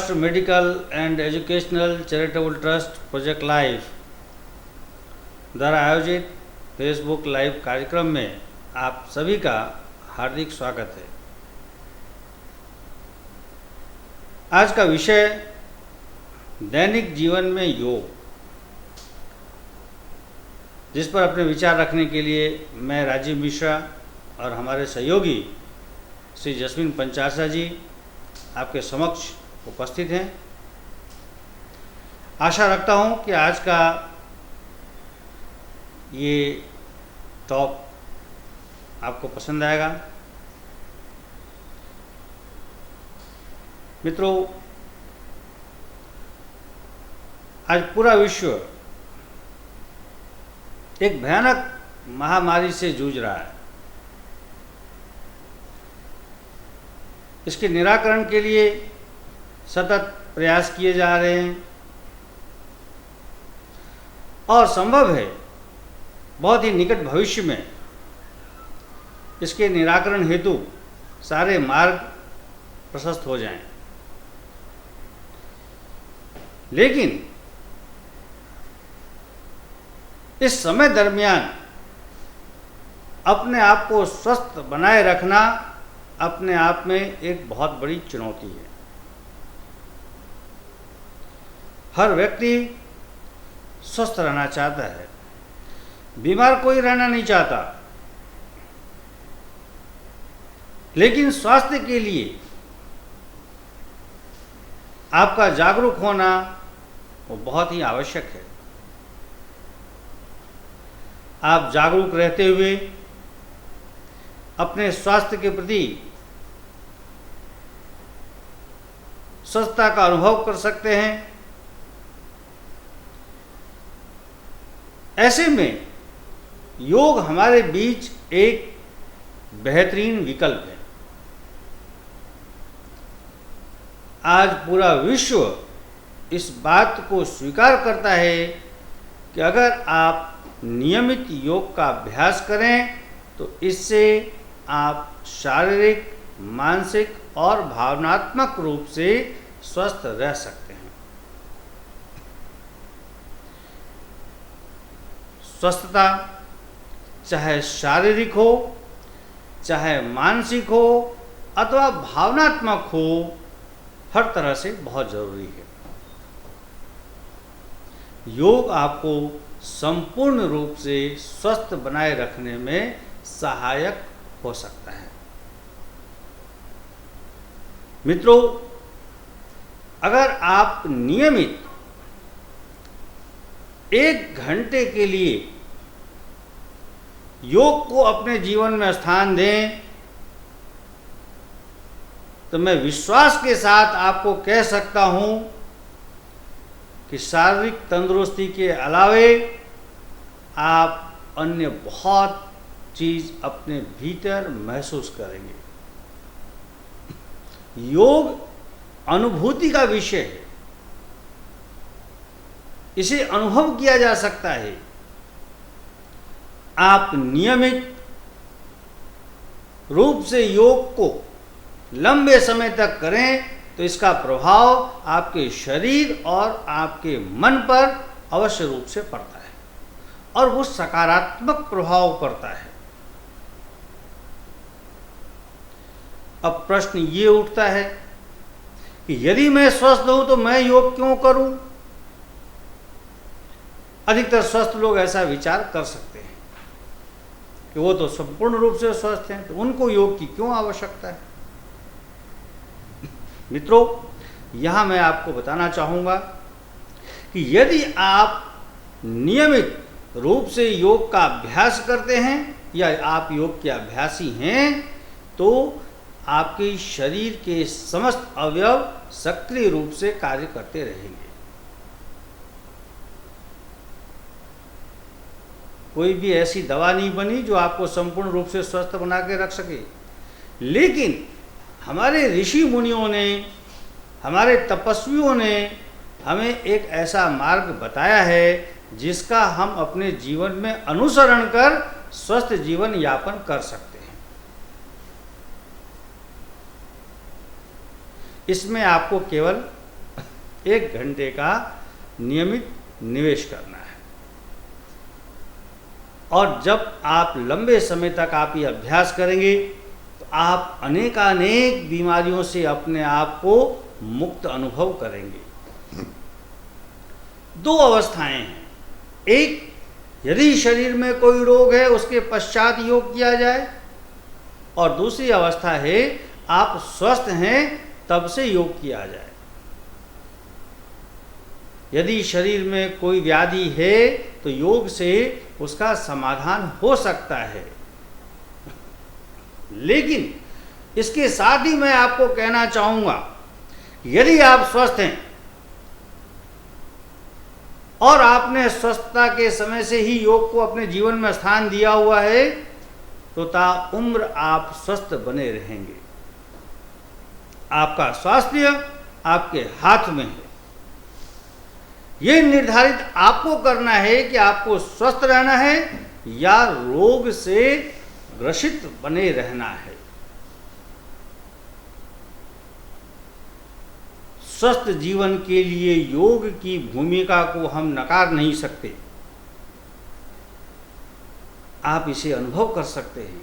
Maharashtra medical and educational charitable trust project life द्वारा आयोजित Facebook live कार्यक्रम में आप सभी का हार्दिक स्वागत है। आज का विषय दैनिक जीवन में योग, जिस पर अपने विचार रखने के लिए मैं राजीव मिश्रा और हमारे सहयोगी श्री जस्मिन पंचासा जी आपके समक्ष उपस्थित हैं। आशा रखता हूं कि आज का ये टॉक आपको पसंद आएगा। मित्रों, आज पूरा विश्व एक भयानक महामारी से जूझ रहा है। इसके निराकरण के लिए सतत प्रयास किए जा रहे हैं और संभव है बहुत ही निकट भविष्य में इसके निराकरण हेतु सारे मार्ग प्रशस्त हो जाएं। लेकिन इस समय दरमियान अपने आप को स्वस्थ बनाए रखना अपने आप में एक बहुत बड़ी चुनौती है। हर व्यक्ति स्वस्थ रहना चाहता है, बीमार कोई रहना नहीं चाहता, लेकिन स्वास्थ्य के लिए आपका जागरूक होना वो बहुत ही आवश्यक है। आप जागरूक रहते हुए अपने स्वास्थ्य के प्रति स्वस्थता का अनुभव कर सकते हैं। ऐसे में योग हमारे बीच एक बेहतरीन विकल्प है। आज पूरा विश्व इस बात को स्वीकार करता है कि अगर आप नियमित योग का अभ्यास करें तो इससे आप शारीरिक, मानसिक और भावनात्मक रूप से स्वस्थ रह सकते हैं। स्वस्थता चाहे शारीरिक हो, चाहे मानसिक हो अथवा भावनात्मक हो, हर तरह से बहुत जरूरी है। योग आपको संपूर्ण रूप से स्वस्थ बनाए रखने में सहायक हो सकता है। मित्रों, अगर आप नियमित 1 घंटे के लिए योग को अपने जीवन में स्थान दें तो मैं विश्वास के साथ आपको कह सकता हूं कि शारीरिक तंदुरुस्ती के अलावे आप अन्य बहुत चीज अपने भीतर महसूस करेंगे। योग अनुभूति का विषय है, इसे अनुभव किया जा सकता है। आप नियमित रूप से योग को लंबे समय तक करें तो इसका प्रभाव आपके शरीर और आपके मन पर अवश्य रूप से पड़ता है और वो सकारात्मक प्रभाव पड़ता है। अब प्रश्न ये उठता है कि यदि मैं स्वस्थ हूं तो मैं योग क्यों करूं? अधिकतर स्वस्थ लोग ऐसा विचार कर सकते हैं कि वो तो संपूर्ण रूप से स्वस्थ हैं, तो उनको योग की क्यों आवश्यकता है? मित्रों, यहां मैं आपको बताना चाहूंगा कि यदि आप नियमित रूप से योग का अभ्यास करते हैं या आप योग के अभ्यासी हैं तो आपके शरीर के समस्त अवयव सक्रिय रूप से कार्य करते रहेंगे। कोई भी ऐसी दवा नहीं बनी जो आपको संपूर्ण रूप से स्वस्थ बना के रख सके, लेकिन हमारे ऋषि मुनियों ने, हमारे तपस्वियों ने हमें एक ऐसा मार्ग बताया है जिसका हम अपने जीवन में अनुसरण कर स्वस्थ जीवन यापन कर सकते हैं। इसमें आपको केवल 1 घंटे का नियमित निवेश करना है। और जब आप लंबे समय तक आप ये अभ्यास करेंगे तो आप अनेकानेक बीमारियों से अपने आप को मुक्त अनुभव करेंगे। 2 अवस्थाएं हैं, एक यदि शरीर में कोई रोग है उसके पश्चात योग किया जाए, और दूसरी अवस्था है आप स्वस्थ हैं तब से योग किया जाए। यदि शरीर में कोई व्याधि है तो योग से उसका समाधान हो सकता है, लेकिन इसके साथ ही मैं आपको कहना चाहूंगा, यदि आप स्वस्थ हैं और आपने स्वस्थता के समय से ही योग को अपने जीवन में स्थान दिया हुआ है तो ताउम्र आप स्वस्थ बने रहेंगे। आपका स्वास्थ्य आपके हाथ में है। ये निर्धारित आपको करना है कि आपको स्वस्थ रहना है या रोग से ग्रसित बने रहना है। स्वस्थ जीवन के लिए योग की भूमिका को हम नकार नहीं सकते। आप इसे अनुभव कर सकते हैं,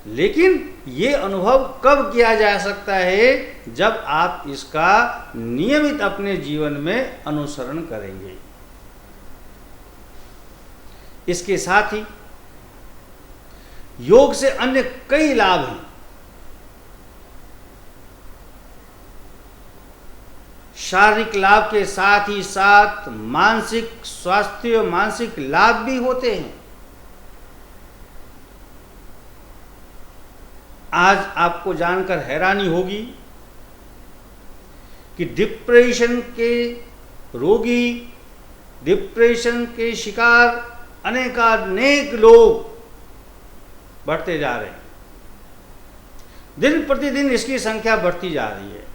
लेकिन ये अनुभव कब किया जा सकता है? जब आप इसका नियमित अपने जीवन में अनुसरण करेंगे। इसके साथ ही योग से अन्य कई लाभ हैं। शारीरिक लाभ के साथ ही साथ मानसिक स्वास्थ्य, मानसिक लाभ भी होते हैं। आज आपको जानकर हैरानी होगी कि डिप्रेशन के रोगी, डिप्रेशन के शिकार अनेकानेक लोग बढ़ते जा रहे हैं। दिन प्रतिदिन इसकी संख्या बढ़ती जा रही है।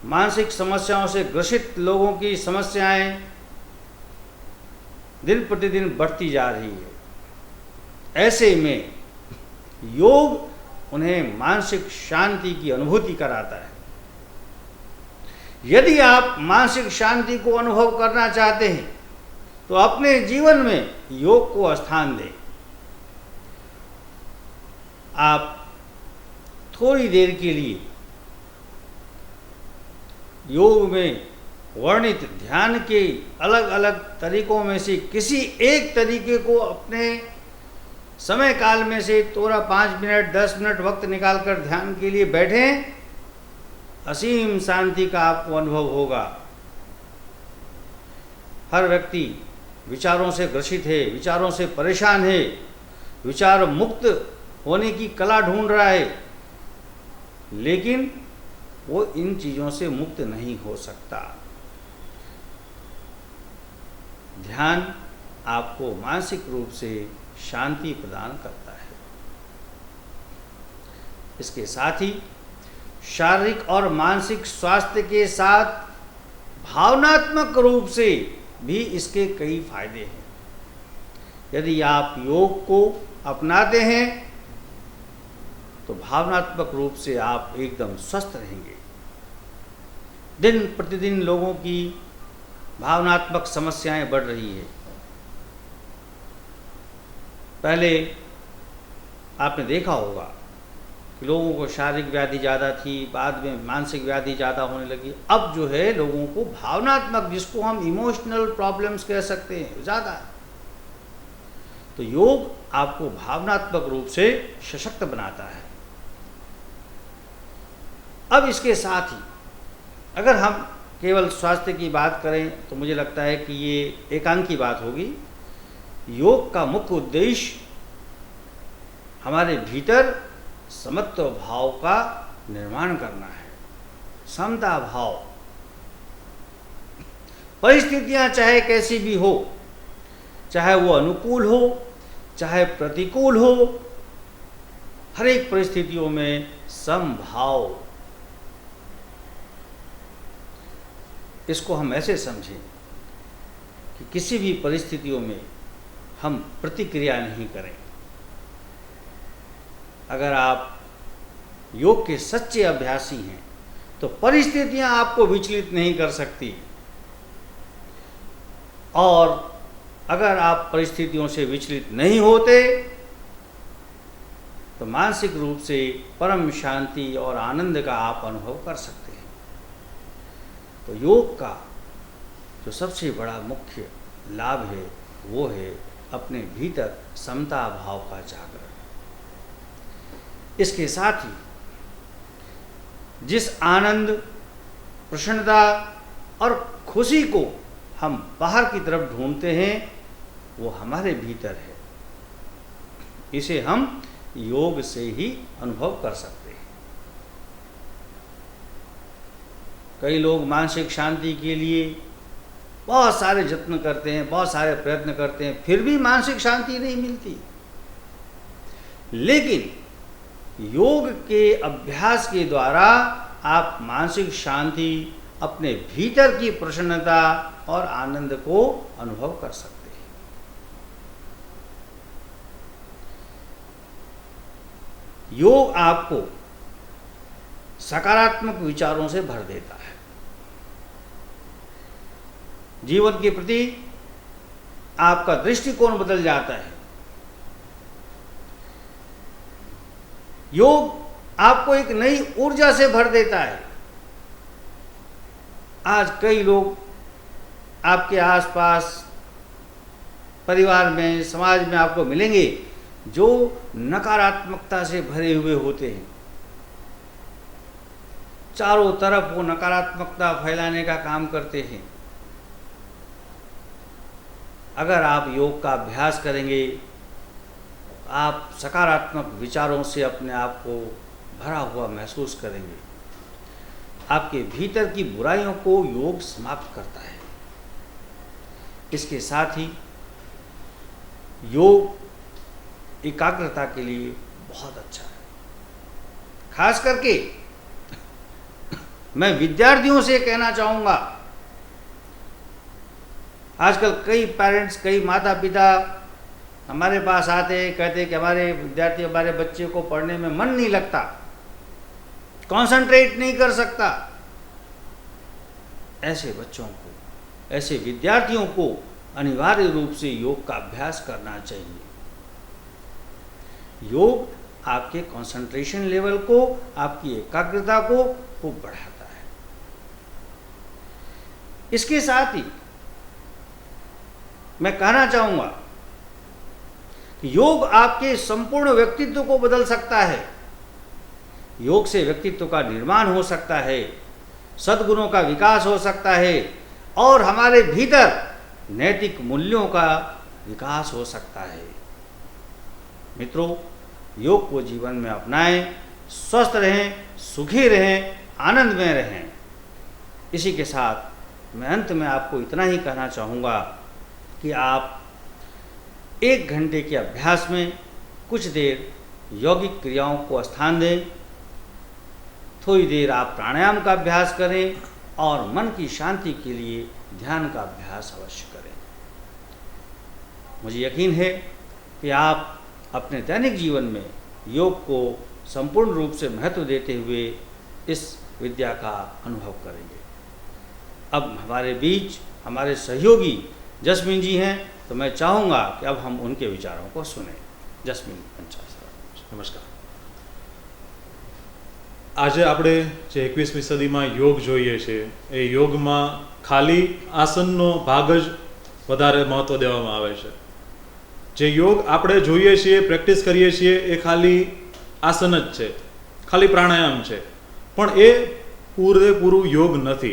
मानसिक समस्याओं से ग्रसित लोगों की समस्याएं दिन प्रतिदिन बढ़ती जा रही है। ऐसे में योग उन्हें मानसिक शांति की अनुभूति कराता है। यदि आप मानसिक शांति को अनुभव करना चाहते हैं तो अपने जीवन में योग को स्थान दें। आप थोड़ी देर के लिए योग में वर्णित ध्यान के अलग अलग तरीकों में से किसी एक तरीके को अपने समय काल में से थोड़ा 5 मिनट 10 मिनट वक्त निकालकर ध्यान के लिए बैठें। असीम शांति का आपको अनुभव होगा। हर व्यक्ति विचारों से ग्रसित है, विचारों से परेशान है, विचार मुक्त होने की कला ढूंढ रहा है, लेकिन वो इन चीज़ों से मुक्त नहीं हो सकता। ध्यान आपको मानसिक रूप से शांति प्रदान करता है। इसके साथ ही शारीरिक और मानसिक स्वास्थ्य के साथ भावनात्मक रूप से भी इसके कई फायदे हैं। यदि आप योग को अपनाते हैं तो भावनात्मक रूप से आप एकदम स्वस्थ रहेंगे। दिन प्रतिदिन लोगों की भावनात्मक समस्याएं बढ़ रही है। पहले आपने देखा होगा कि लोगों को शारीरिक व्याधि ज़्यादा थी, बाद में मानसिक व्याधि ज़्यादा होने लगी। अब जो है लोगों को भावनात्मक, जिसको हम इमोशनल प्रॉब्लम्स कह सकते हैं, ज़्यादा है। तो योग आपको भावनात्मक रूप से सशक्त बनाता है। अब इसके साथ ही अगर हम केवल स्वास्थ्य की बात करें तो मुझे लगता है कि ये एकांकी बात होगी। योग का मुख्य उद्देश्य हमारे भीतर समत्व भाव का निर्माण करना है, समता भाव। परिस्थितियां चाहे कैसी भी हो, चाहे वो अनुकूल हो चाहे प्रतिकूल हो, हर एक परिस्थितियों में समभाव। इसको हम ऐसे समझें कि किसी भी परिस्थितियों में हम प्रतिक्रिया नहीं करें। अगर आप योग के सच्चे अभ्यासी हैं तो परिस्थितियां आपको विचलित नहीं कर सकती। और अगर आप परिस्थितियों से विचलित नहीं होते तो मानसिक रूप से परम शांति और आनंद का आप अनुभव कर सकते हैं। तो योग का जो सबसे बड़ा मुख्य लाभ है वो है अपने भीतर समता भाव का जागरण। इसके साथ ही जिस आनंद, प्रसन्नता और खुशी को हम बाहर की तरफ ढूंढते हैं वो हमारे भीतर है। इसे हम योग से ही अनुभव कर सकते हैं। कई लोग मानसिक शांति के लिए बहुत सारे यत्न करते हैं, बहुत सारे प्रयत्न करते हैं, फिर भी मानसिक शांति नहीं मिलती। लेकिन योग के अभ्यास के द्वारा आप मानसिक शांति, अपने भीतर की प्रसन्नता और आनंद को अनुभव कर सकते हैं। योग आपको सकारात्मक विचारों से भर देता है। जीवन के प्रति आपका दृष्टिकोण बदल जाता है। योग आपको एक नई ऊर्जा से भर देता है। आज कई लोग आपके आसपास, परिवार में, समाज में आपको मिलेंगे जो नकारात्मकता से भरे हुए होते हैं। चारों तरफ वो नकारात्मकता फैलाने का काम करते हैं। अगर आप योग का अभ्यास करेंगे, आप सकारात्मक विचारों से अपने आप को भरा हुआ महसूस करेंगे। आपके भीतर की बुराइयों को योग समाप्त करता है। इसके साथ ही योग एकाग्रता के लिए बहुत अच्छा है। खास करके मैं विद्यार्थियों से कहना चाहूँगा, आजकल कई पेरेंट्स, कई माता पिता हमारे पास आते हैं, कहते हैं कि हमारे विद्यार्थी, हमारे बच्चे को पढ़ने में मन नहीं लगता, कंसंट्रेट नहीं कर सकता। ऐसे बच्चों को, ऐसे विद्यार्थियों को अनिवार्य रूप से योग का अभ्यास करना चाहिए। योग आपके कंसंट्रेशन लेवल को, आपकी एकाग्रता को खूब बढ़ाता है। इसके साथ ही मैं कहना चाहूँगा कि योग आपके संपूर्ण व्यक्तित्व को बदल सकता है। योग से व्यक्तित्व का निर्माण हो सकता है, सद्गुणों का विकास हो सकता है और हमारे भीतर नैतिक मूल्यों का विकास हो सकता है। मित्रों, योग को जीवन में अपनाएं, स्वस्थ रहें, सुखी रहें, आनंद में रहें। इसी के साथ मैं अंत में आपको इतना ही कहना चाहूँगा कि आप 1 घंटे के अभ्यास में कुछ देर यौगिक क्रियाओं को स्थान दें। थोड़ी देर आप प्राणायाम का अभ्यास करें और मन की शांति के लिए ध्यान का अभ्यास अवश्य करें। मुझे यकीन है कि आप अपने दैनिक जीवन में योग को संपूर्ण रूप से महत्व देते हुए इस विद्या का अनुभव करेंगे। अब हमारे बीच हमारे सहयोगी जस्मीन जी हैं, तो मैं चाहूँगा कि अब हम उनके विचारों को सुने। जस्मीन पंचाल सर, नमस्कार। આજે આપણે જે 21મી સદીમાં યોગ જોઈએ છે, એ યોગમાં ખાલી આસનનો ભાગ જ વધારે મહત્વ દેવામાં આવે છે। જે યોગ આપણે જોઈએ છીએ, પ્રેક્ટિસ કરીએ છીએ, એ ખાલી આસન જ છે, ખાલી પ્રાણાયામ છે, પણ એ પૂરેપૂરું યોગ નથી।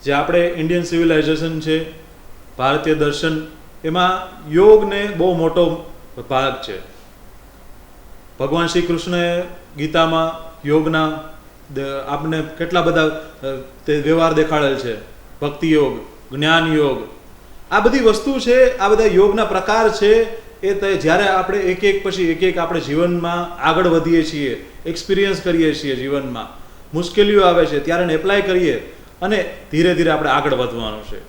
જે આપણે ઇન્ડિયન સિવિલાઇઝેશન છે, ભારતીય દર્શન, એમાં યોગને બહુ મોટો ભાગ છે। ભગવાન શ્રી કૃષ્ણએ ગીતામાં યોગના આપણે કેટલા બધા તે વ્યવહાર દેખાડેલ છે। ભક્તિ યોગ, જ્ઞાન યોગ, આ બધી વસ્તુ છે, આ બધા યોગના પ્રકાર છે। એ જ્યારે આપણે એક એક પછી એક આપણે જીવનમાં આગળ વધીએ છીએ, એક્સપિરિયન્સ કરીએ છીએ, જીવનમાં મુશ્કેલીઓ આવે છે ત્યારે એને એપ્લાય કરીએ અને ધીરે ધીરે આપણે આગળ વધવાનું છે।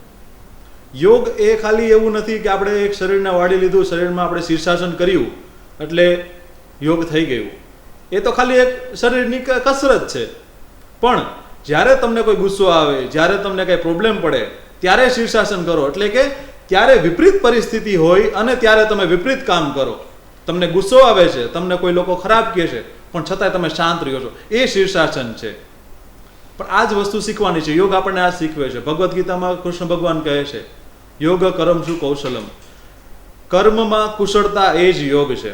યોગ એ ખાલી એવું નથી કે આપણે એક શરીરને વાળી લીધું, શરીરમાં આપણે શીર્ષાસન કર્યું એટલે યોગ થઈ ગયું। એ તો ખાલી એક શરીરની કસરત છે, પણ જ્યારે તમને કોઈ ગુસ્સો આવે, જ્યારે તમને કંઈ પ્રોબ્લેમ પડે ત્યારે શીર્ષાસન કરો. એટલે કે ત્યારે વિપરીત પરિસ્થિતિ હોય અને ત્યારે તમે વિપરીત કામ કરો. તમને ગુસ્સો આવે છે, તમને કોઈ લોકો ખરાબ કહે છે, પણ છતાંય તમે શાંત રહ્યો છો, એ શીર્ષાસન છે. પણ આ જ વસ્તુ શીખવાની છે. યોગ આપણને આ શીખવે છે. ભગવદ્ ગીતામાં કૃષ્ણ ભગવાન કહે છે, યોગ કર્મસુ કૌશલમ, કર્મમાં કુશળતા એ જ યોગ છે.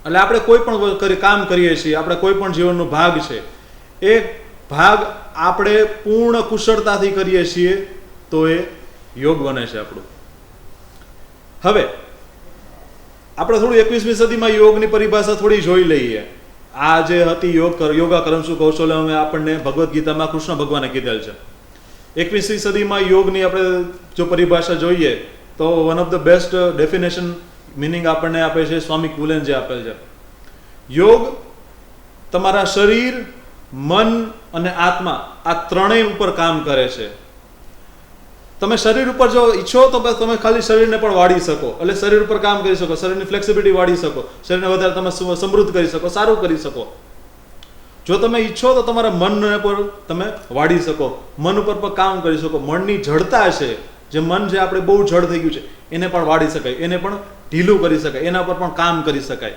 એટલે આપણે કોઈ પણ કામ કરીએ છીએ, આપણે કોઈ પણ જીવનનો ભાગ છે, એ ભાગ આપણે પૂર્ણ કુશળતાથી કરીએ છીએ તો એ યોગ બને છે આપણું. હવે આપણે થોડું 21મી સદીમાં યોગની પરિભાષા થોડી જોઈ લઈએ. આ જે હતી યોગા કર્મસુ કૌશલમ, આપણને ભગવદ્ ગીતામાં કૃષ્ણ ભગવાને કીધેલ છે. 21મી સદીમાં યોગની આપણે જો પરિભાષા જોઈએ તો one of the best definition meaning આપણને આપે છે સ્વામી કુલેનજી આપેલ છે. યોગ તમારા શરીર, મન અને આત્મા આ ત્રણેય ઉપર કામ કરે છે. તમે શરીર ઉપર જો ઈચ્છો તો તમે ખાલી શરીરને પણ વાળી શકો, એટલે શરીર ઉપર કામ કરી શકો, શરીરની ફ્લેક્સિબિલિટી વાળી શકો, શરીરને વધારે તમે સમૃદ્ધ કરી શકો, સારું કરી શકો. જો તમે ઈચ્છો તો તમારા મન પર તમે વાળી શકો, મન ઉપર પણ કામ કરી શકો. મનની જડતા છે, જે મન જે આપણે બહુ જડ થઈ ગયું છે, એને પણ વાળી શકાય, એને પણ ઢીલું કરી શકાય, એના પર પણ કામ કરી શકાય.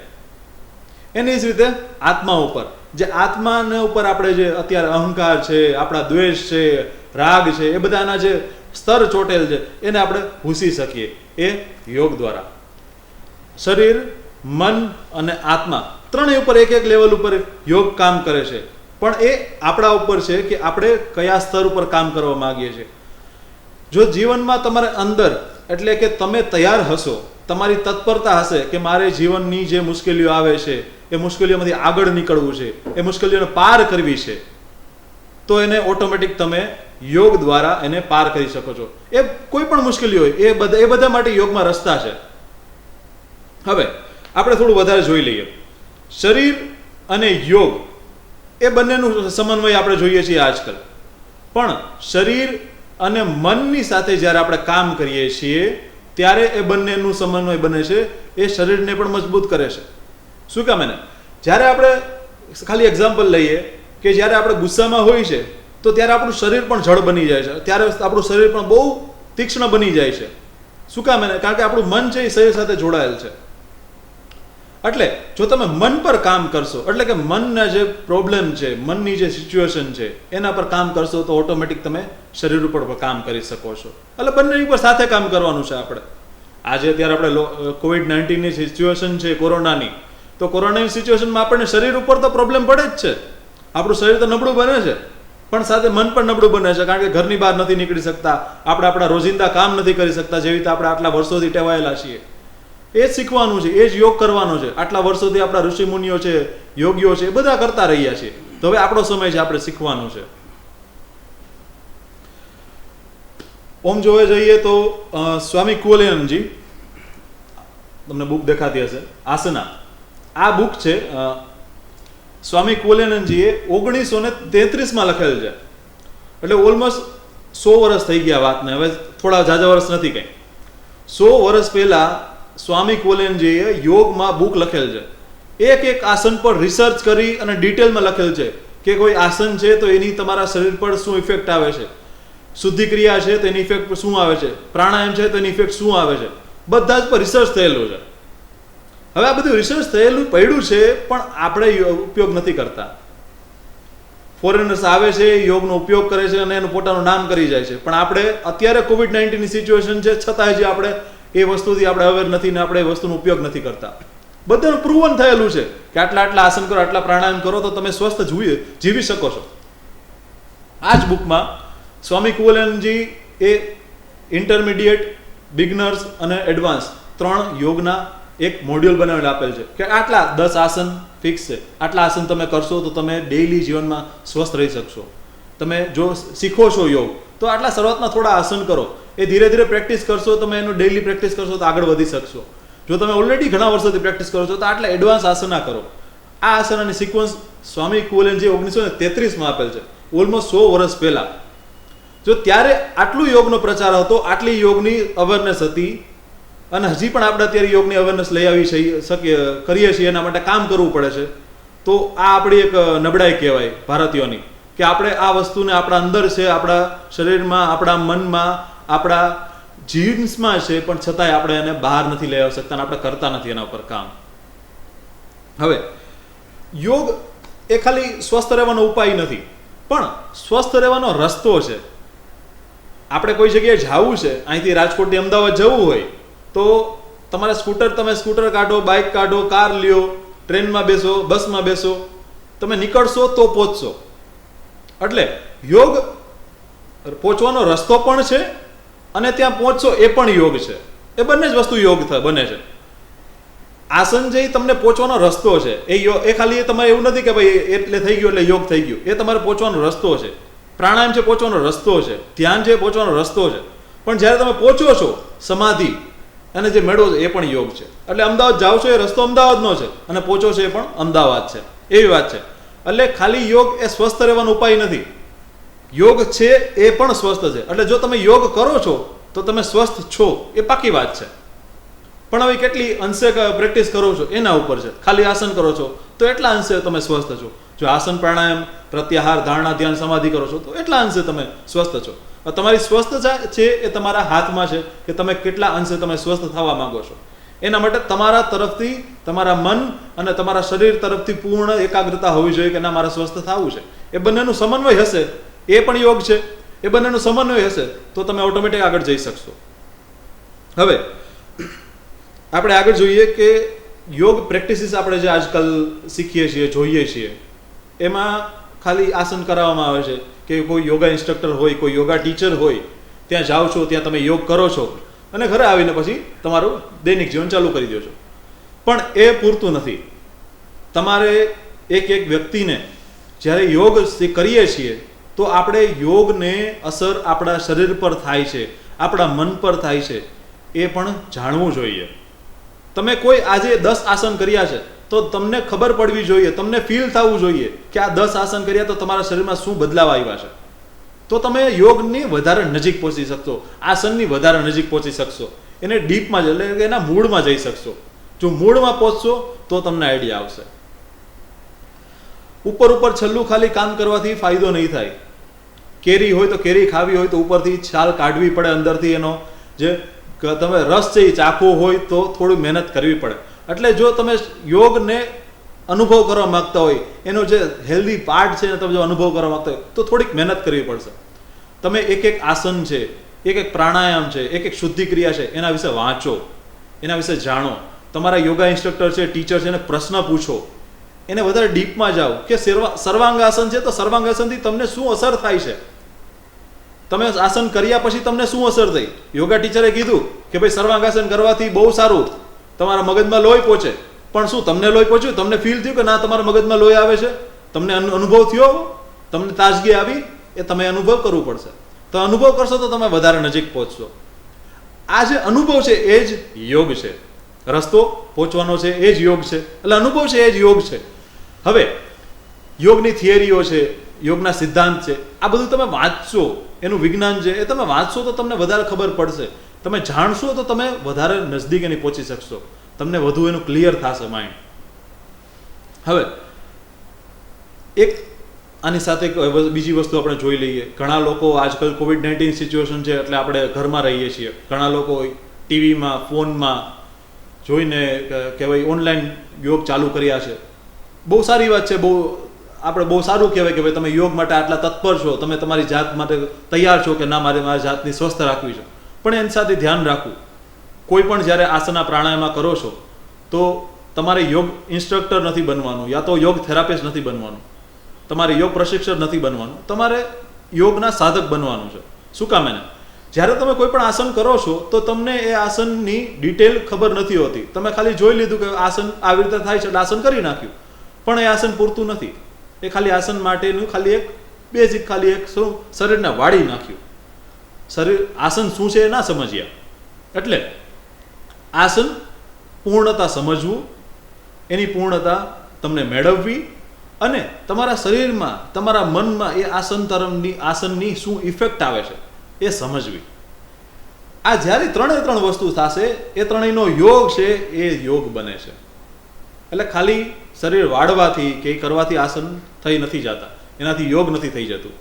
એની જ રીતે આત્મા ઉપર, જે આત્માને ઉપર આપણે જે અત્યારે અહંકાર છે, આપણા દ્વેષ છે, રાગ છે, એ બધાના જે સ્તર ચોટેલ છે એને આપણે ભૂસી શકીએ એ યોગ દ્વારા. શરીર, મન અને આત્મા ત્રણેય ઉપર એક એક લેવલ ઉપર યોગ કામ કરે છે. પણ એ આપણા ઉપર છે કે આપણે કયા સ્તર ઉપર કામ કરવા માંગીએ છીએ. જો જીવનમાં તમારે અંદર, એટલે કે તમે તૈયાર હશો, તમારી તત્પરતા હશે કે મારે જીવનની જે મુશ્કેલીઓ આવે છે એ મુશ્કેલીઓમાંથી આગળ નીકળવું છે, એ મુશ્કેલીઓને પાર કરવી છે, તો એને ઓટોમેટિક તમે યોગ દ્વારા એને પાર કરી શકો છો. એ કોઈ પણ મુશ્કેલી હોય એ બધા માટે યોગમાં રસ્તા છે. હવે આપણે થોડું વધારે જોઈ લઈએ. શરીર અને યોગ એ બંનેનું સમન્વય આપણે જોઈએ છીએ આજકાલ. પણ શરીર અને મનની સાથે જ્યારે આપણે કામ કરીએ છીએ ત્યારે એ બંનેનું સમન્વય બને છે. એ શરીરને પણ મજબૂત કરે છે. શું કામ એને? જ્યારે આપણે ખાલી એક્ઝામ્પલ લઈએ કે જ્યારે આપણે ગુસ્સામાં હોય છે તો ત્યારે આપણું શરીર પણ જડ બની જાય છે, ત્યારે આપણું શરીર પણ બહુ તીક્ષ્ણ બની જાય છે. શું કામ એને? કારણ કે આપણું મન છે એ શરીર સાથે જોડાયેલ છે. એટલે જો તમે મન પર કામ કરશો, એટલે કે મનના જે પ્રોબ્લેમ છે, મનની જે સિચ્યુએશન છે એના પર કામ કરશો તો ઓટોમેટિક તમે શરીર ઉપર કામ કરી શકો છો. એટલે બંને ઉપર સાથે કામ કરવાનું છે આપણે. આજે અત્યારે આપણે COVID-19ની સિચ્યુએશન છે, કોરોનાની, તો કોરોનાની સિચ્યુએશનમાં આપણને શરીર ઉપર તો પ્રોબ્લેમ પડે જ છે. આપણું શરીર તો નબળું બને છે, પણ સાથે મન પણ નબળું બને છે. કારણ કે ઘરની બહાર નથી નીકળી શકતા, આપણે આપણા રોજિંદા કામ નથી કરી શકતા જેવી રીતે આપણે આટલા વર્ષોથી ટેવાયેલા છીએ. એ જ શીખવાનું છે, એ જ યોગ કરવાનો છે. આટલા વર્ષોથી આપણા ઋષિ મુનિઓ છે, યોગીઓ છે, એ બધા કરતા રહ્યા છે. તો હવે આપણો સમય છે, આપણે શીખવાનું છે. ઓમ જોવા જઈએ તો સ્વામી કુવલયાનંદજી, તમને બુક દેખાતી હશે, આસના, આ બુક છે સ્વામી કુવલયાનંદજીએ 1933માં લખેલ છે. એટલે ઓલમોસ્ટ 100 વર્ષ થઈ ગયા વાતને, હવે થોડા ઝાઝા વર્ષ નથી કંઈ. 100 વર્ષ પહેલા સ્વામી કુવલયાનંદજીએ યોગમાં બુક લખેલ છે. એક એક આસન પર રિસર્ચ કરી અને ડિટેલમાં લખેલ છે કે કોઈ આસન છે તો એની તમારા શરીર પર શું ઇફેક્ટ આવે છે, શુદ્ધિ ક્રિયા છે તો એની ઇફેક્ટ શું આવે છે, પ્રાણાયામ છે તો એની ઇફેક્ટ શું આવે છે, બધા જ પર રિસર્ચ થયેલું છે. હવે આ બધું રિસર્ચ થયેલું પડ્યું છે, પણ આપણે ઉપયોગ નથી કરતા. ફોરેનર્સ આવે છે, યોગનો ઉપયોગ કરે છે અને એનું પોતાનું નામ કરી જાય છે. પણ આપણે અત્યારે COVID-19ની સિચ્યુએશન છે, છતાં હજી આપણે એ વસ્તુથી આપણે અવેર નથી ને આપણે એ વસ્તુનો ઉપયોગ નથી કરતા. બધાનું પ્રૂવન થયેલું છે કે આટલા આસન કરો, આટલા પ્રાણાયામ કરો તો તમે સ્વસ્થ જીવી શકો છો. આ જ બુકમાં સ્વામી કુવલયાનંદજી એ ઇન્ટરમીડિયેટ, બિગનર્સ અને એડવાન્સ 3 યોગના એક મોડ્યુલ બનાવીને આપેલ છે કે આટલા 10 આસન ફિક્સ છે, આટલા આસન તમે કરશો તો તમે ડેઈલી જીવનમાં સ્વસ્થ રહી શકશો. તમે જો શીખો છો યોગ તો આટલા શરૂઆતમાં થોડા આસન કરો, એ ધીરે ધીરે પ્રેક્ટિસ કરશો, તમે એનું ડેઈલી પ્રેક્ટિસ કરશો તો આગળ વધી શકશો. જો તમે ઓલરેડી ઘણા વર્ષોથી પ્રેક્ટિસ કરો છો તો આટલા એડવાન્સ આસના કરો. આ આસનાની સિક્વન્સ સ્વામી કુવલયાનંદજી 1933માં આપેલ છે, ઓલમોસ્ટ 100 વર્ષ પહેલા. જો ત્યારે આટલું યોગનો પ્રચાર હતો, આટલી યોગની અવેરનેસ હતી, અને હજી પણ આપણે અત્યારે યોગની અવેરનેસ લઈ આવી કરીએ છીએ, એના માટે કામ કરવું પડે છે, તો આ આપણી એક નબળાઈ કહેવાય ભારતીયોની. કે આપણે આ વસ્તુને આપણા અંદર છે, આપણા શરીરમાં, આપણા મનમાં, આપણા જીન્સમાં છે, પણ છતાંય આપણે એને બહાર નથી લઈ આવી શકતા અને આપણે કરતા નથી એના ઉપર કામ. હવે યોગ એ ખાલી સ્વસ્થ રહેવાનો ઉપાય નથી, પણ સ્વસ્થ રહેવાનો રસ્તો છે. આપણે કોઈ જગ્યાએ જવું છે, અહીંથી રાજકોટથી અમદાવાદ જવું હોય તો તમારે તમે સ્કૂટર કાઢો, બાઇક કાઢો, કાર લ્યો, ટ્રેનમાં બેસો, બસમાં બેસો, તમે નીકળશો તો પહોંચશો. એટલે યોગ પહોંચવાનો રસ્તો પણ છે અને ત્યાં પહોંચશો એ પણ યોગ છે. એ બંને જ વસ્તુ યોગ બને છે. આસન જે તમને પહોંચવાનો રસ્તો છે એ ખાલી તમારે એવું નથી કે ભાઈ એટલે થઈ ગયું એટલે યોગ થઈ ગયું. એ તમારે પહોંચવાનો રસ્તો છે. પ્રાણાયામ છે પહોંચવાનો રસ્તો છે, ધ્યાન છે પહોંચવાનો રસ્તો છે. પણ જ્યારે તમે પહોંચો છો સમાધિ અને જે મેળવો છો એ પણ યોગ છે. એટલે અમદાવાદ જાઓ છો એ રસ્તો અમદાવાદનો છે અને પહોંચો છો એ પણ અમદાવાદ છે. એવી વાત છે. એટલે ખાલી યોગ એ સ્વસ્થ રહેવાનો ઉપાય નથી. યોગ છે એ પણ સ્વસ્થ છે. એટલે જો તમે યોગ કરો છો તો તમે સ્વસ્થ છો, એ પાકી વાત છે. પણ હવે કેટલી અંશે પ્રેક્ટિસ કરો છો એના ઉપર છે. ખાલી આસન કરો છો તો એટલા અંશે તમે સ્વસ્થ છો. જો આસન, પ્રાણાયામ, પ્રત્યાહાર, ધારણા, ધ્યાન, સમાધિ કરો છો તો એટલા અંશે તમે સ્વસ્થ છો. તમારી સ્વસ્થતા છે એ તમારા હાથમાં છે કે તમે કેટલા અંશે તમે સ્વસ્થ થવા માંગો છો. એના માટે તમારા તરફથી, તમારા મન અને તમારા શરીર તરફથી પૂર્ણ એકાગ્રતા હોવી જોઈએ કે ના, મારે સ્વસ્થ થવું છે. એ બંનેનું સમન્વય હશે એ પણ યોગ છે. એ બંનેનું સમન્વય હશે તો તમે ઓટોમેટિક આગળ જઈ શકશો. હવે આપણે આગળ જોઈએ કે યોગ પ્રેક્ટિસીસ આપણે જે આજકાલ શીખીએ છીએ, જોઈએ છીએ, એમાં ખાલી આસન કરાવવામાં આવે છે કે કોઈ યોગા ઇન્સ્ટ્રક્ટર હોય, કોઈ યોગા ટીચર હોય, ત્યાં જાઓ છો, ત્યાં તમે યોગ કરો છો અને ઘરે આવીને પછી તમારું દૈનિક જીવન ચાલુ કરી દો છો. પણ એ પૂરતું નથી. તમારે એક વ્યક્તિને જ્યારે યોગ કરીએ છીએ તો આપણે યોગને અસર આપણા શરીર પર થાય છે, આપણા મન પર થાય છે, એ પણ જાણવું જોઈએ. તમે કોઈ આજે 10 આસન કર્યા છે તો તમને ખબર પડવી જોઈએ, તમને ફીલ થવું જોઈએ કે આ 10 આસન કર્યા તો તમારા શરીરમાં શું બદલાવ આવ્યા છે. તો તમે યોગની વધારે નજીક પહોંચી શકશો, આસનની વધારે નજીક પહોંચી શકશો, એને ડીપમાં એટલે કે એના મૂળમાં જઈ શકશો. જો મૂળમાં પહોંચશો તો તમને આઈડિયા આવશે. ઉપર છલ્લું ખાલી કામ કરવાથી ફાયદો નહીં થાય. કેરી હોય તો કેરી ખાવી હોય તો ઉપરથી છાલ કાઢવી પડે, અંદરથી એનો જે તમે રસ છે એ ચાખવો હોય તો થોડી મહેનત કરવી પડે. એટલે જો તમે યોગને અનુભવ કરવા માંગતા હોય, એનો જે હેલ્ધી પાર્ટ છે તમે જો અનુભવ કરવા માંગતા હોય તો થોડીક મહેનત કરવી પડશે. તમે એક આસન છે, એક પ્રાણાયામ છે, એક શુદ્ધિ ક્રિયા છે, એના વિશે વાંચો, એના વિશે જાણો. તમારા યોગા ઇન્સ્ટ્રક્ટર છે, ટીચર છે, એને પ્રશ્ન પૂછો, એને વધારે ડીપમાં જાઓ કે સર્વાંગાસન છે તો સર્વાંગાસનથી તમને શું અસર થાય છે. તમે આસન કર્યા પછી તમને શું અસર થઈ? યોગા ટીચરે કીધું કે ભાઈ સર્વાંગાસન કરવાથી બહુ સારું, તમારા મગજમાં લોહી પહોંચે. પણ શું તમને લોહી પહોંચ્યું? તમને ફીલ થયું કે ના તમારા મગજમાં લોહી આવે છે? તમને અનુભવ થયો? તમને તાજગી આવી? એ તમે અનુભવ કરવું પડશે. તો અનુભવ કરશો તો તમે વધારે નજીક પહોંચશો. આ જે અનુભવ છે એ જ યોગ છે. રસ્તો પહોંચવાનો છે એ જ યોગ છે. એટલે અનુભવ છે એ જ યોગ છે. હવે યોગની થિયરીઓ છે, યોગના સિદ્ધાંત છે, આ બધું તમે વાંચશો, એનું વિજ્ઞાન છે એ તમે વાંચશો તો તમને વધારે ખબર પડશે. તમે જાણશો તો તમે વધારે નજદીક એની પહોંચી શકશો. તમને વધુ એનું ક્લિયર થશે માઇન્ડ. હવે આની સાથે બીજી વસ્તુ આપણે જોઈ લઈએ. ઘણા લોકો આજકાલ COVID-19 સિચ્યુએશન છે એટલે આપણે ઘરમાં રહીએ છીએ. ઘણા લોકો ટીવીમાં, ફોનમાં જોઈને કે ભાઈ ઓનલાઈન યોગ ચાલુ કર્યા છે. બહુ સારી વાત છે. આપણે બહુ સારું કહેવાય કે ભાઈ તમે યોગ માટે આટલા તત્પર છો, તમે તમારી જાત માટે તૈયાર છો કે ના મારે મારી જાતની સ્વસ્થ રાખવી છે. પણ એની સાથે ધ્યાન રાખવું, કોઈ પણ જ્યારે આસના પ્રાણાયામમાં કરો છો તો તમારે યોગ ઇન્સ્ટ્રક્ટર નથી બનવાનું, યા તો યોગ થેરાપિસ્ટ નથી બનવાનું, તમારે યોગ પ્રશિક્ષક નથી બનવાનું, તમારે યોગના સાધક બનવાનું છે. શું કામ? એને જ્યારે તમે કોઈ પણ આસન કરો છો તો તમને એ આસનની ડિટેલ ખબર નથી હોતી. તમે ખાલી જોઈ લીધું કે આસન આવી રીતે થાય છે એટલે આસન કરી નાખ્યું. પણ એ આસન પૂરતું નથી. એ ખાલી આસન માટેનું ખાલી એક બેઝિક ખાલી એક શું શરીરને વાળી નાખ્યું. આસન શું છે એ ના સમજ્યા. એટલે આસન પૂર્ણતા સમજવું, એની પૂર્ણતા તમને મેળવવી અને તમારા શરીરમાં, તમારા મનમાં એ આસનની શું ઇફેક્ટ આવે છે એ સમજવી. આ જ્યારે ત્રણ વસ્તુ થશે એ ત્રણેયનો યોગ છે એ યોગ બને છે. એટલે ખાલી શરીર વાળવાથી કે કરવાથી આસન થઈ નથી જતા. એનાથી યોગ નથી થઈ જતું.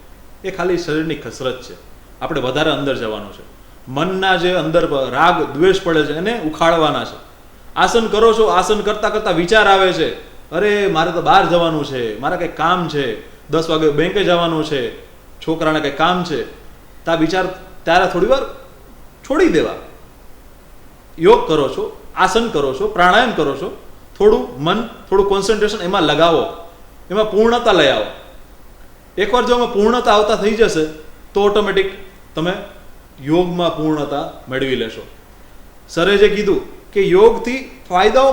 એ ખાલી શરીરની કસરત છે. આપણે વધારે અંદર જવાનું છે. મનના જે અંદર રાગ દ્વેષ પડે છે એને ઉખાડવાના છે. આસન કરો છો, આસન કરતાં કરતાં વિચાર આવે છે, અરે મારે તો બહાર જવાનું છે, મારે કંઈક કામ છે, 10 વાગે બેંકે જવાનું છે, છોકરાને કંઈક કામ છે, તા વિચાર ત્યારે થોડી વાર છોડી દેવા. યોગ કરો છો, આસન કરો છો, પ્રાણાયામ કરો છો, થોડું મન, થોડું કોન્સન્ટ્રેશન એમાં લગાવો, એમાં પૂર્ણતા લઈ આવો. એકવાર જો એમાં પૂર્ણતા આવતા થઈ જશે તો ઓટોમેટિક તમે યોગમાં પૂર્ણતા મેળવી લેશો. સરે જે કીધું કે યોગથી ફાયદાઓ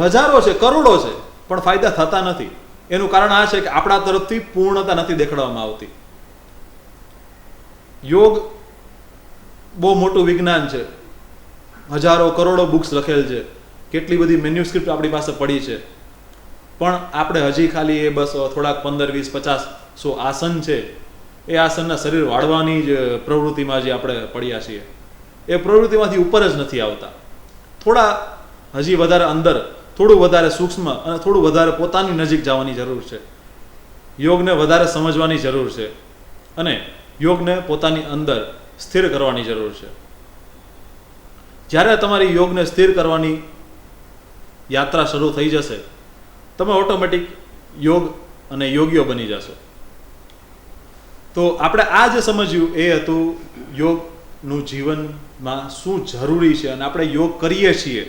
હજારો છે, કરોડો છે, પણ ફાયદા થતા નથી. એનું કારણ આ છે કે આપણા તરફથી પૂર્ણતા નથી દેખાડવામાં આવતી. યોગ બહુ મોટું વિજ્ઞાન છે. હજારો કરોડો બુક્સ લખેલ છે, કેટલી બધી મેન્યુસ્ક્રિપ્ટ આપણી પાસે પડી છે, પણ આપણે હજી ખાલી એ બસ થોડાક 15, 20, 50, 100 આસન છે, એ આસનના શરીર વાળવાની જ પ્રવૃત્તિમાં જે આપણે પડ્યા છીએ, એ પ્રવૃત્તિમાંથી ઉપર જ નથી આવતા. થોડા હજી વધારે અંદર, થોડું વધારે સૂક્ષ્મ અને થોડું વધારે પોતાની નજીક જવાની જરૂર છે. યોગને વધારે સમજવાની જરૂર છે અને યોગને પોતાની અંદર સ્થિર કરવાની જરૂર છે. જ્યારે તમારી યોગને સ્થિર કરવાની યાત્રા શરૂ થઈ જશે, તમે ઓટોમેટિક યોગ અને યોગીઓ બની જશો. તો આપણે આ જે સમજ્યું એ હતું યોગનું જીવનમાં શું જરૂરી છે અને આપણે યોગ કરીએ છીએ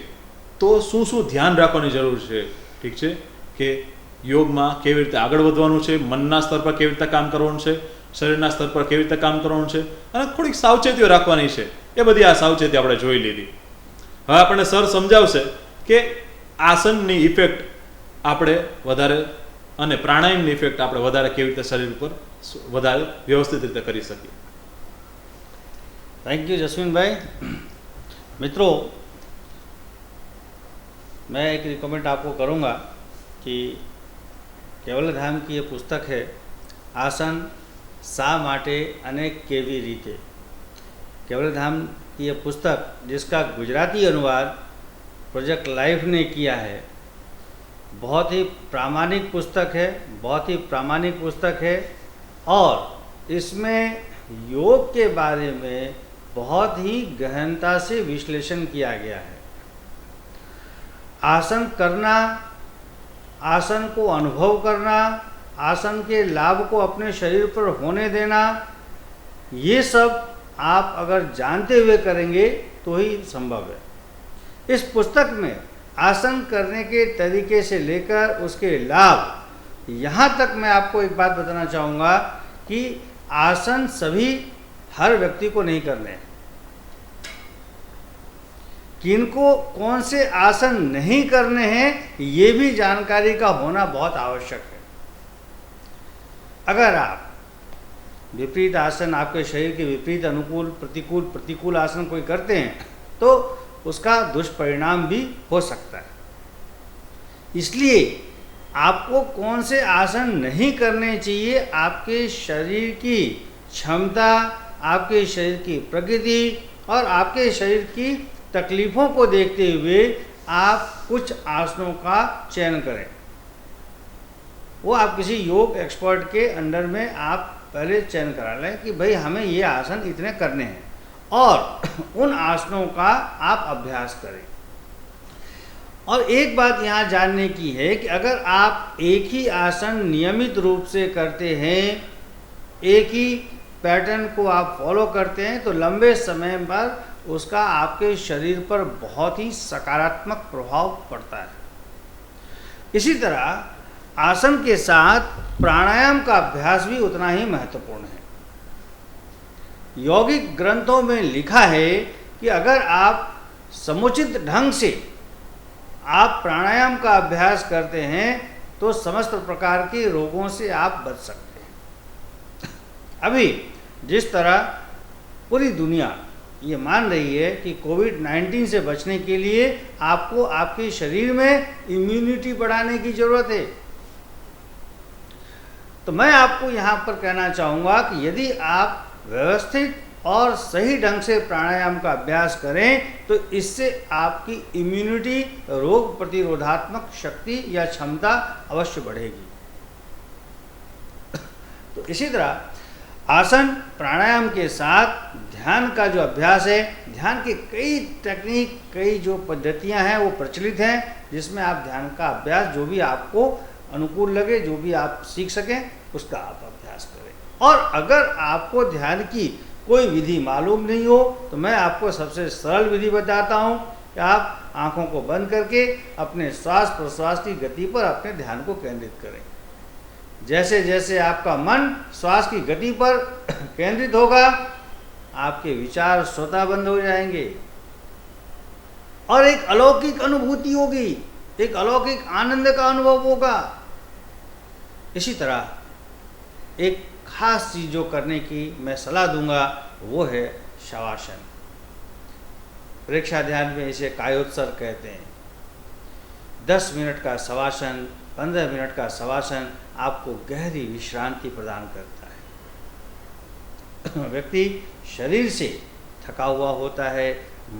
તો શું શું ધ્યાન રાખવાની જરૂર છે. ઠીક છે કે યોગમાં કેવી રીતે આગળ વધવાનું છે, મનના સ્તર પર કેવી રીતે કામ કરવાનું છે, શરીરના સ્તર પર કેવી રીતે કામ કરવાનું છે અને થોડીક સાવચેતીઓ રાખવાની છે. એ બધી આ સાવચેતી આપણે જોઈ લીધી. હવે આપણને સર સમજાવશે કે આસનની ઇફેક્ટ આપણે વધારે અને પ્રાણાયામની ઇફેક્ટ આપણે વધારે કેવી રીતે શરીર પર વધારે વ્યવસ્થિત રીતે કરી શકીએ. थैंक यू जसवीन भाई. मित्रों, मैं एक रिकमेंड आपको करूँगा कि કેવલધામ की ये पुस्तक है आसन શા માટે અને કેવી રીતે. કેવલધાम की ये पुस्तक जिसका गुजराती अनुवाद प्रोजेक्ट लाइफ ने किया है, बहुत ही प्रामाणिक पुस्तक है, बहुत ही प्रामाणिक पुस्तक है और इसमें योग के बारे में बहुत ही गहनता से विश्लेषण किया गया है. आसन करना, आसन को अनुभव करना, आसन के लाभ को अपने शरीर पर होने देना, ये सब आप अगर जानते हुए करेंगे तो ही संभव है. इस पुस्तक में आसन करने के तरीके से लेकर उसके लाभ, यहाँ तक मैं आपको एक बात बताना चाहूँगा कि आसन सभी हर व्यक्ति को नहीं करने हैं. किनको कौन से आसन नहीं करने हैं ये भी जानकारी का होना बहुत आवश्यक है. अगर आप विपरीत आसन, आपके शरीर के विपरीत अनुकूल प्रतिकूल आसन कोई करते हैं तो उसका दुष्परिणाम भी हो सकता है. इसलिए आपको कौन से आसन नहीं करने चाहिए, आपके शरीर की क्षमता, आपके शरीर की प्रकृति और आपके शरीर की तकलीफ़ों को देखते हुए आप कुछ आसनों का चयन करें. वो आप किसी योग एक्सपर्ट के अंडर में आप पहले चयन करा लें कि भाई हमें ये आसन इतने करने हैं और उन आसनों का आप अभ्यास करें. और एक बात यहाँ जानने की है कि अगर आप एक ही आसन नियमित रूप से करते हैं, एक ही पैटर्न को आप फॉलो करते हैं तो लंबे समय पर उसका आपके शरीर पर बहुत ही सकारात्मक प्रभाव पड़ता है. इसी तरह आसन के साथ प्राणायाम का अभ्यास भी उतना ही महत्वपूर्ण है. यौगिक ग्रंथों में लिखा है कि अगर आप समुचित ढंग से आप प्राणायाम का अभ्यास करते हैं तो समस्त प्रकार के रोगों से आप बच सकते हैं. अभी जिस तरह पूरी दुनिया ये मान रही है कि कोविड-19 से बचने के लिए आपको आपके शरीर में इम्यूनिटी बढ़ाने की ज़रूरत है, तो मैं आपको यहाँ पर कहना चाहूँगा कि यदि आप व्यवस्थित और सही ढंग से प्राणायाम का अभ्यास करें तो इससे आपकी इम्यूनिटी, रोग प्रतिरोधात्मक शक्ति या क्षमता अवश्य बढ़ेगी. इसी तरह आसन प्राणायाम के साथ ध्यान का जो अभ्यास है, ध्यान के कई टेक्निक, कई जो पद्धतियां हैं वो प्रचलित हैं, जिसमें आप ध्यान का अभ्यास जो भी आपको अनुकूल लगे, जो भी आप सीख सकें, उसका आप अभ्यास करें। और अगर आपको ध्यान की कोई विधि मालूम नहीं हो तो मैं आपको सबसे सरल विधि बताता हूँ कि आप आँखों को बंद करके अपने श्वास प्रश्वास की गति पर अपने ध्यान को केंद्रित करें। जैसे जैसे आपका मन श्वास की गति पर केंद्रित होगा, आपके विचार स्वतः बंद हो जाएंगे और एक अलौकिक अनुभूति होगी, एक अलौकिक आनंद का अनुभव होगा। इसी तरह एक खास चीज जो करने की मैं सलाह दूंगा वो है शवासन। प्रेक्षा ध्यान में इसे कायोत्सर्ग कहते हैं। 10 मिनट का शवासन, 15 मिनट का शवासन आपको गहरी विश्रांति प्रदान करता है। व्यक्ति शरीर से थका हुआ होता है,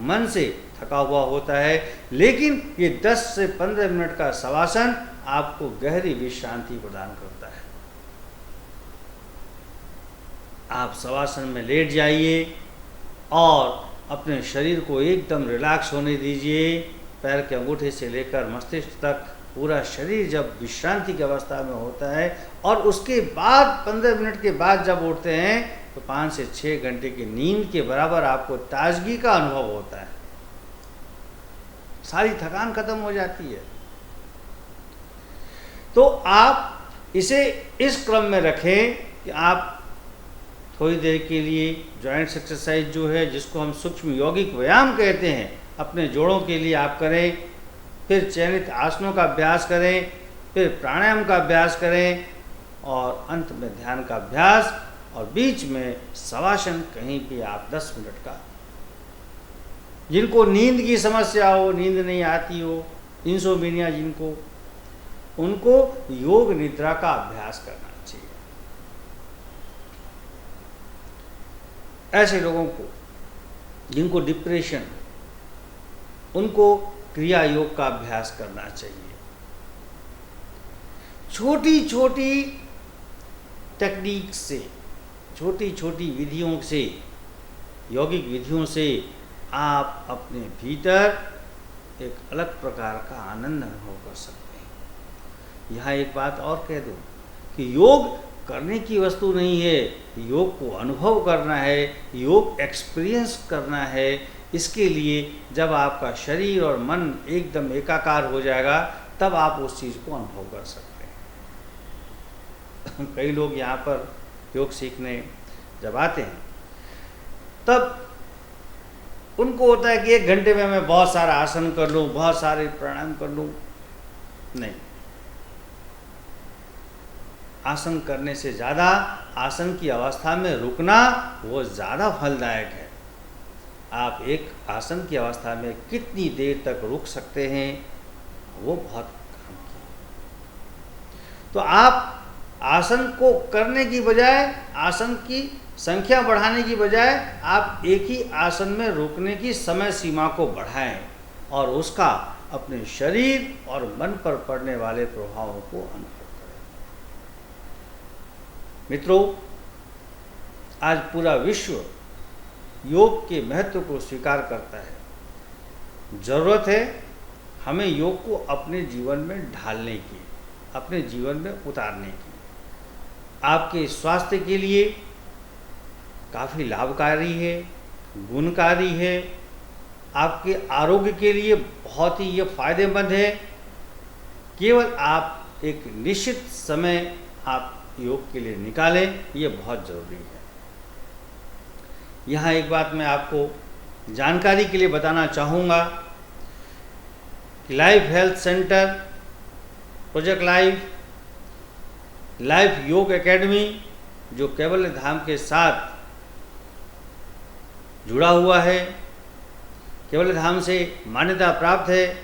मन से थका हुआ होता है, लेकिन ये 10 से 15 मिनट का शवासन आपको गहरी विश्रांति प्रदान करता है। आप शवासन में लेट जाइए और अपने शरीर को एकदम रिलैक्स होने दीजिए। पैर के अंगूठे से लेकर मस्तिष्क तक पूरा शरीर जब विश्रांति की अवस्था में होता है और उसके बाद 15 मिनट के बाद जब उठते हैं तो 5 से 6 घंटे की नींद के बराबर आपको ताजगी का अनुभव होता है। सारी थकान खत्म हो जाती है। तो आप इसे इस क्रम में रखें कि आप थोड़ी देर के लिए जॉइंट्स एक्सरसाइज जो है, जिसको हम सूक्ष्म यौगिक व्यायाम कहते हैं, अपने जोड़ों के लिए आप करें, फिर चयनित आसनों का अभ्यास करें, फिर प्राणायाम का अभ्यास करें और अंत में ध्यान का अभ्यास, और बीच में शवासन कहीं भी आप 10 मिनट का। जिनको नींद की समस्या हो, नींद नहीं आती हो, इंसोम्निया जिनको, उनको योग निद्रा का अभ्यास करना चाहिए। ऐसे लोगों को जिनको डिप्रेशन, उनको क्रिया योग का अभ्यास करना चाहिए। छोटी छोटी टेक्निक से, छोटी छोटी विधियों से, यौगिक विधियों से आप अपने भीतर एक अलग प्रकार का आनंद अनुभव कर सकते हैं। यहाँ एक बात और कह दूँ कि योग करने की वस्तु नहीं है, योग को अनुभव करना है, योग एक्सपीरियंस करना है। इसके लिए जब आपका शरीर और मन एकदम एकाकार हो जाएगा तब आप उस चीज़ को अनुभव कर सकते हैं। कई लोग यहाँ पर योग सीखने जब आते हैं तब उनको होता है कि 1 घंटे में मैं बहुत सारा आसन कर लूँ, बहुत सारे प्राणायाम कर लूँ। नहीं, आसन करने से ज़्यादा आसन की अवस्था में रुकना वो ज़्यादा फलदायक है। आप एक आसन की अवस्था में कितनी देर तक रुक सकते हैं वो बहुत काम की। तो आप आसन को करने की बजाय, आसन की संख्या बढ़ाने की बजाय आप एक ही आसन में रुकने की समय सीमा को बढ़ाएं और उसका अपने शरीर और मन पर पड़ने वाले प्रभावों को अनुभव करें। मित्रों, आज पूरा विश्व योग के महत्व को स्वीकार करता है। जरूरत है हमें योग को अपने जीवन में ढालने की, अपने जीवन में उतारने की। आपके स्वास्थ्य के लिए काफ़ी लाभकारी है, गुणकारी है, आपके आरोग्य के लिए बहुत ही ये फायदेमंद है। केवल आप एक निश्चित समय आप योग के लिए निकालें, ये बहुत ज़रूरी है। यहाँ एक बात मैं आपको जानकारी के लिए बताना चाहूँगा कि life health centre, project life योग एकेडमी जो कैवल्य धाम के साथ जुड़ा हुआ है, कैवल्य धाम से मान्यता प्राप्त है,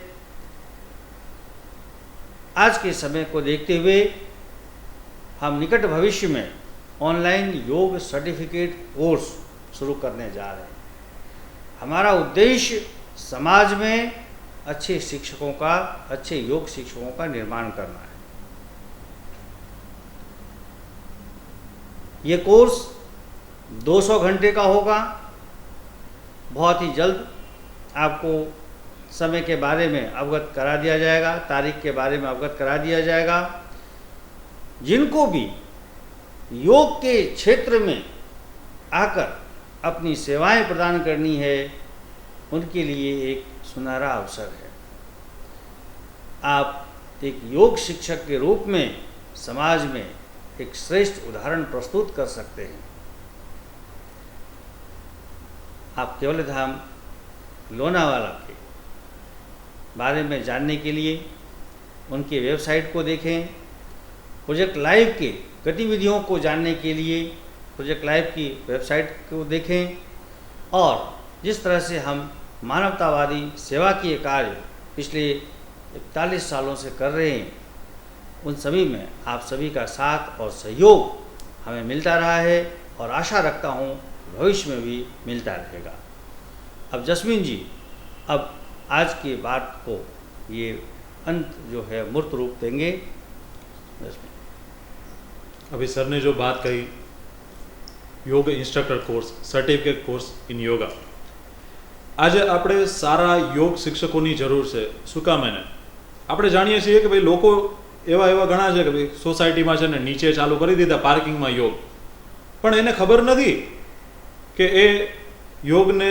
आज के समय को देखते हुए हम निकट भविष्य में ऑनलाइन योग सर्टिफिकेट कोर्स शुरू करने जा रहे हैं। हमारा उद्देश्य समाज में अच्छे शिक्षकों का, अच्छे योग शिक्षकों का निर्माण करना है। ये कोर्स 200 घंटे का होगा। बहुत ही जल्द आपको समय के बारे में अवगत करा दिया जाएगा, तारीख के बारे में अवगत करा दिया जाएगा। जिनको भी योग के क्षेत्र में आकर अपनी सेवाएं प्रदान करनी है, उनके लिए एक सुनहरा अवसर है। आप एक योग शिक्षक के रूप में समाज में एक श्रेष्ठ उदाहरण प्रस्तुत कर सकते हैं। आप केवल धाम लोनावाला के बारे में जानने के लिए उनके वेबसाइट को देखें। प्रोजेक्ट लाइव के गतिविधियों को जानने के लिए प्रोजेक्ट लाइव की वेबसाइट को देखें। और जिस तरह से हम मानवतावादी सेवा के कार्य पिछले 41 सालों से कर रहे हैं, उन सभी में आप सभी का साथ और सहयोग हमें मिलता रहा है और आशा रखता हूँ भविष्य में भी मिलता रहेगा। अब जस्मीन जी, अब आज की बात को ये अंत जो है मूर्त रूप देंगे। अभी सर ने जो बात कही, योग instructor course, certificate course in yoga, આજે આપણે સારા યોગ શિક્ષકોની જરૂર છે। શું કામ એને? આપણે જાણીએ છીએ કે ભાઈ લોકો એવા ઘણા છે કે ભાઈ સોસાયટીમાં છે ને નીચે ચાલુ કરી દીધા પાર્કિંગમાં યોગ, પણ એને ખબર નથી કે એ યોગને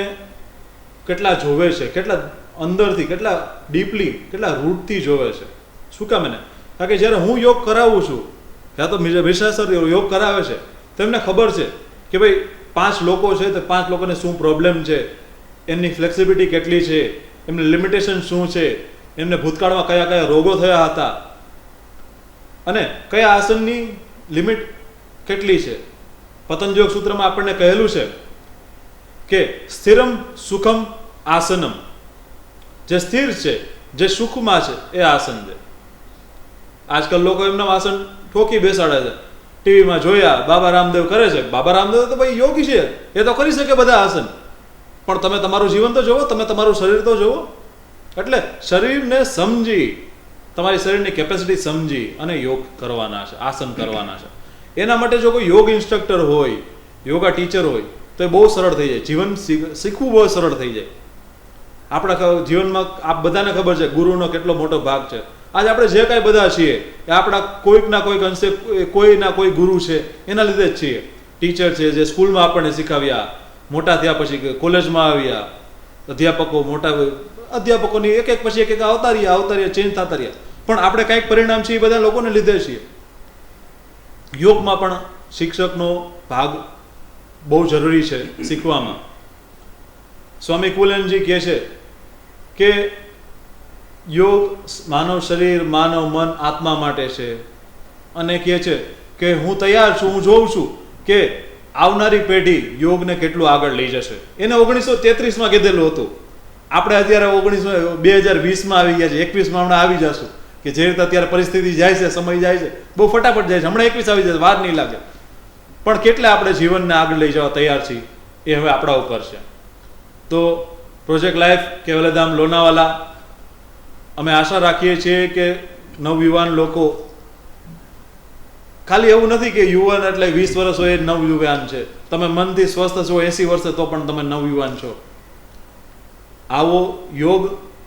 કેટલા જોવે છે, કેટલા અંદરથી, કેટલા ડીપલી, કેટલા રૂટથી જોવે છે। શું કામ એને? કારણ કે જ્યારે હું યોગ કરાવું છું, યા તો મિશ્રા સર યોગ કરાવે છે, તો એમને ખબર છે કે ભાઈ 5 લોકો છે તો 5 લોકોને શું પ્રોબ્લેમ છે, એમની ફ્લેક્સિબિલિટી કેટલી છે, એમની લિમિટેશન શું છે, એમને ભૂતકાળમાં કયા કયા રોગો થયા હતા અને કયા આસનની લિમિટ કેટલી છે। પતંજલિ યોગ સૂત્રમાં આપણને કહેલું છે કે સ્થિરમ સુખમ આસનમ, જે સ્થિર છે, જે સુખમાં છે એ આસન છે। આજકાલ લોકો એમના આસન ઠોકી બેસાડે છે। ટીવીમાં જોયા બાબા રામદેવ કરે છે, બાબા રામદેવ તો ભાઈ યોગી છે, એ તો કરી શકે બધા આસન, પણ તમે તમારું જીવન તો જોવો, તમે તમારું શરીર તો જોવો। એટલે શરીરને સમજી, તમારી શરીરની કેપેસિટી સમજી અને યોગ કરવાના છે, આસન કરવાના છે। એના માટે જો કોઈ યોગ ઇન્સ્ટ્રક્ટર હોય, યોગા ટીચર હોય, તો એ બહુ સરળ થઈ જાય, જીવન શીખવું બહુ સરળ થઈ જાય। આપણા જીવનમાં આપ બધાને ખબર છે ગુરુનો કેટલો મોટો ભાગ છે। आज આપણે જે કાંઈ બધા છીએ એ આપણા કોઈકના કોઈક અંશે કોઈના કોઈ ગુરુ છે, એના લીધે જ છીએ। ટીચર છે જે સ્કૂલમાં આપણને શીખવ્યા, મોટા થયા પછી કોલેજમાં આવ્યા, અધ્યાપકો, મોટા અધ્યાપકોની એક પછી એક આવતા રહ્યા, ચેન્જ થતા રહ્યા, પણ આપણે કંઈક પરિણામ છે એ બધા લોકોને લીધે છીએ। યોગમાં પણ શિક્ષકનો ભાગ બહુ જરૂરી છે શીખવામાં। સ્વામી કુલનજી કહે છે કે योग मानव शरीर, मानव मन, आत्मा माटे छे। अने कहे छे के हूँ तैयार छूं, हूँ जोऊं छूं के आवनारी पेढ़ी योगने केटલું આગળ લઈ જશે। એને 1933 માં કીધેલું હતું, આપણે અત્યારે 2020 માં આવી ગયા છે, 21 માં હમણાં આવી જશું કે જે રીતે અત્યારે પરિસ્થિતિ જાય છે, સમય જાય છે, બહુ ફટાફટ જાય છે, હમણાં 21 આવી જશે, વાર નહીં લાગે। પણ કેટલે આપણે જીવનને આગળ લઈ જવા તૈયાર છીએ એ હવે આપણા ઉપર છે। તો પ્રોજેક્ટ લાઈફ કેવલધામ લોનાવાલા, અમે આશા રાખીએ છીએ કે નવયુવાન લોકો, ખાલી એવું નથી કે યુવાન એટલે 20 વર્ષ હોય એ નવયુવાન છે, તમે મનથી સ્વસ્થ છો 80 વર્ષે તો પણ તમે નવયુવાન છો। આવો યોગ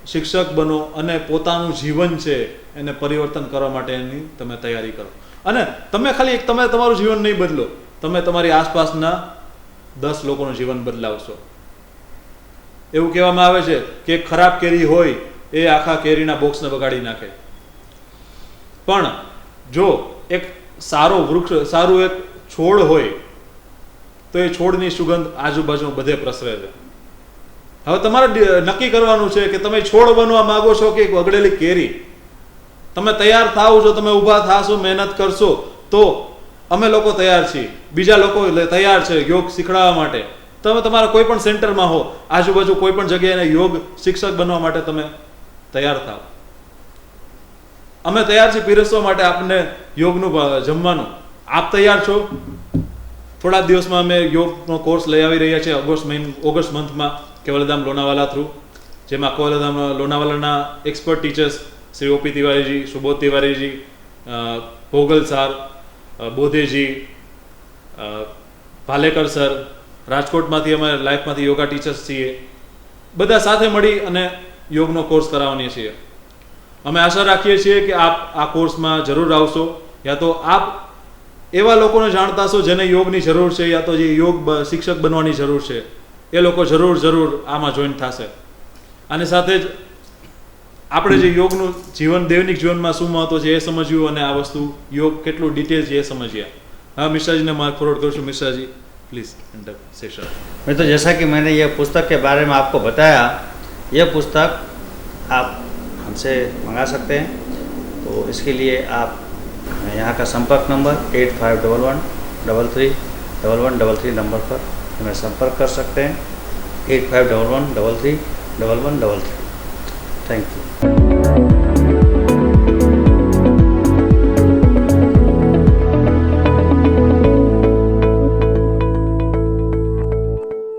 શિક્ષક બનો અને પોતાનું જીવન છે એને પરિવર્તન કરવા માટેની તમે તૈયારી કરો। અને તમે ખાલી તમે તમારું જીવન નહીં બદલો, તમે તમારી આસપાસના 10 લોકોનું જીવન બદલાવશો। એવું કહેવામાં આવે છે કે ખરાબ કેરી હોય એ આખા કેરીના બોક્સને બગાડી નાખે, પણ જો એક સારો વૃક્ષ, સારું એક છોડ હોય તો એ છોડની સુગંધ આજુબાજુ બધે પ્રસરે છે। હવે તમારે નક્કી કરવાનું છે કે તમે છોડ બનવા માંગો છો કે બગડેલી કેરી। તમે તૈયાર થાઓ છો, તમે ઊભા થાશો, મહેનત કરશો તો અમે લોકો તૈયાર છીએ, બીજા લોકો તૈયાર છે યોગ શીખડાવવા માટે। તમે તમારા કોઈ પણ સેન્ટરમાં હો, આજુબાજુ કોઈ પણ જગ્યાએ યોગ શિક્ષક બનવા માટે તમે તૈયાર થાવ। અમે તૈયાર છીએ પીરસવા માટે આપને યોગનું જમવાનું। આપ તૈયાર છો? થોડા દિવસમાં અમે યોગનો કોર્સ લઈ આવી રહ્યા છીએ ઓગસ્ટ મંથમાં કેવલધામ લોનાવાલા થ્રુ, જેમાં કેવલધામ લોનાવાલાના expert teachers Shri OP Tiwariji, Subodh Tiwariji, Bhogal sir, Bodheji ભાલેકર sir, રાજકોટમાંથી અમે લાઈફમાંથી યોગા ટીચર્સ છીએ, બધા સાથે મળી અને યોગનો કોર્સ કરાવવાની છીએ. અમે આશા રાખીએ છીએ કે આપ આ કોર્સમાં જરૂર આવશો, યા તો આપ એવા લોકોને જાણતા હશો જેને યોગની જરૂર છે, યા તો જે યોગ શિક્ષક બનવાની જરૂર છે, એ લોકો જરૂર આમાં જોઈન થશે. આની સાથે જ આપણે જે યોગનું જીવન, દૈનિક જીવનમાં શું મહત્વ છે એ સમજ્યું, અને આ વસ્તુ યોગ કેટલું ડિટેલ છે એ સમજ્યા. हाँ मिश्रा जी ने मार्क फॉरवर्ड कर Mishra ji please and session. मैं तो जैसा कि मैंने यह पुस्तक के बारे में आपको बताया, यह पुस्तक आप हमसे मंगा सकते हैं. तो इसके लिए आप यहाँ का संपर्क नंबर 8511331133 नंबर पर हमें संपर्क कर सकते हैं. 8511331133. Thank you.